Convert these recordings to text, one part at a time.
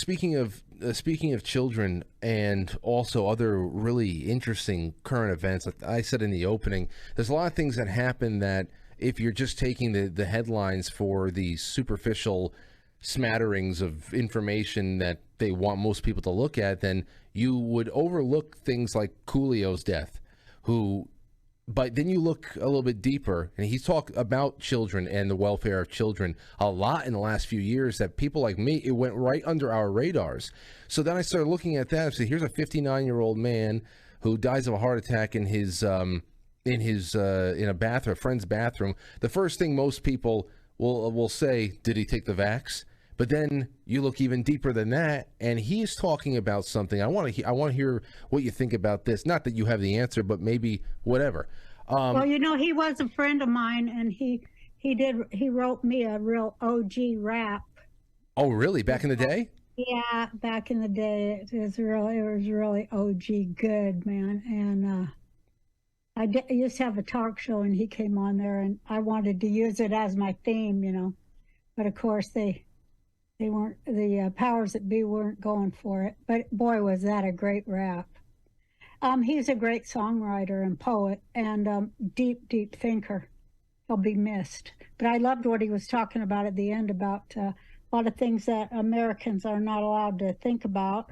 speaking of children and also other really interesting current events, like I said in the opening, there's a lot of things that happen that if you're just taking the headlines for the superficial smatterings of information that they want most people to look at, then you would overlook things like Coolio's death, who but then you look a little bit deeper, and he's talked about children and the welfare of children a lot in the last few years that people like me, it went right under our radars. So then I started looking at that. So here's a 59-year-old man who dies of a heart attack in a friend's bathroom. The first thing most people will say, did he take the vax? But then you look even deeper than that, and he is talking about something. I want to hear what you think about this. Not that you have the answer, but maybe whatever. Well, he was a friend of mine, and he wrote me a real OG rap. Oh, really? Back in the day? Yeah, back in the day, it was really OG good, man. And I used to have a talk show, and he came on there, and I wanted to use it as my theme, but of course they weren't, the powers that be weren't going for it. But boy, was that a great rap. He's a great songwriter and poet and deep thinker. He'll be missed. But I loved what he was talking about at the end about a lot of things that Americans are not allowed to think about.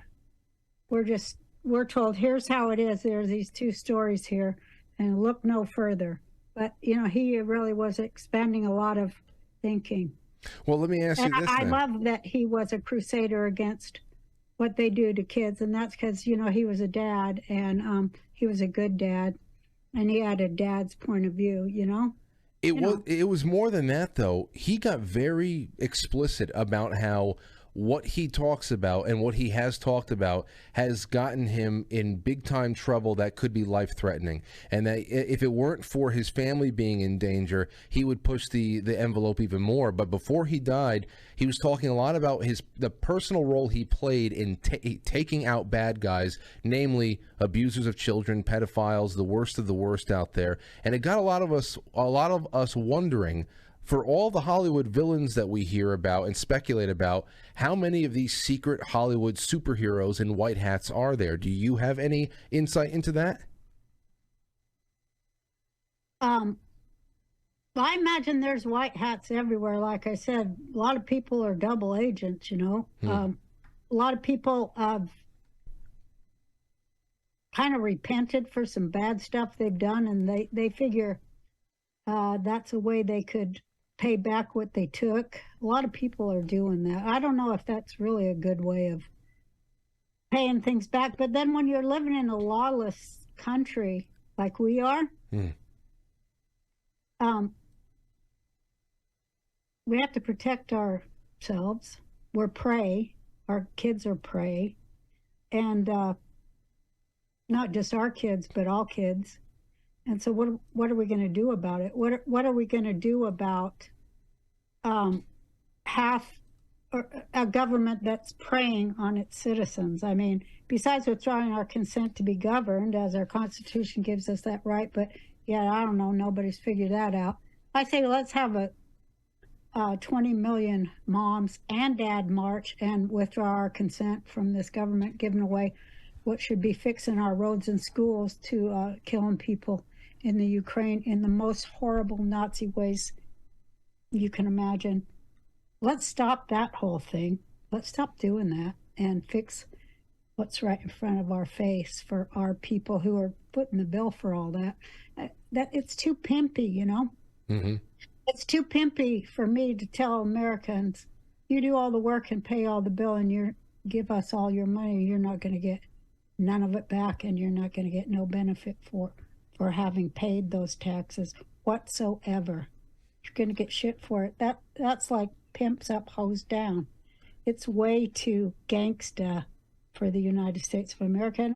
We're told, here's how it is. There's these two stories here, and look no further. But, he really was expanding a lot of thinking. Well, let me ask you this. I love that he was a crusader against what they do to kids, and that's because he was a dad, and he was a good dad, and he had a dad's point of view. It was more than that, though. He got very explicit about how what he talks about and what he has talked about has gotten him in big time trouble that could be life threatening, and that if it weren't for his family being in danger, he would push the envelope even more. But before he died, he was talking a lot about the personal role he played in taking out bad guys, namely abusers of children, pedophiles, the worst of the worst out there. And it got a lot of us wondering, for all the Hollywood villains that we hear about and speculate about, how many of these secret Hollywood superheroes in white hats are there? Do you have any insight into that? I imagine there's white hats everywhere. Like I said, a lot of people are double agents, A lot of people have kind of repented for some bad stuff they've done, and they figure that's a way they could pay back what they took. A lot of people are doing that. I don't know if that's really a good way of paying things back. But then when you're living in a lawless country like we are, we have to protect ourselves. We're prey. Our kids are prey. And not just our kids, but all kids. And so what are we going to do about it? What are we going to do about a government that's preying on its citizens? I mean, besides withdrawing our consent to be governed, as our Constitution gives us that right, but yeah, I don't know, nobody's figured that out. I say let's have a 20 million moms and dad march and withdraw our consent from this government giving away what should be fixing our roads and schools to killing people in the Ukraine in the most horrible Nazi ways you can imagine. Let's stop that whole thing. Let's stop doing that and fix what's right in front of our face for our people who are footing the bill for all that. That it's too pimpy, Mm-hmm. It's too pimpy for me to tell Americans, you do all the work and pay all the bill, and you give us all your money. You're not going to get none of it back, and you're not going to get no benefit for having paid those taxes whatsoever. You're going to get shit for it. That's like pimps up, hose down. It's way too gangsta for the United States of America.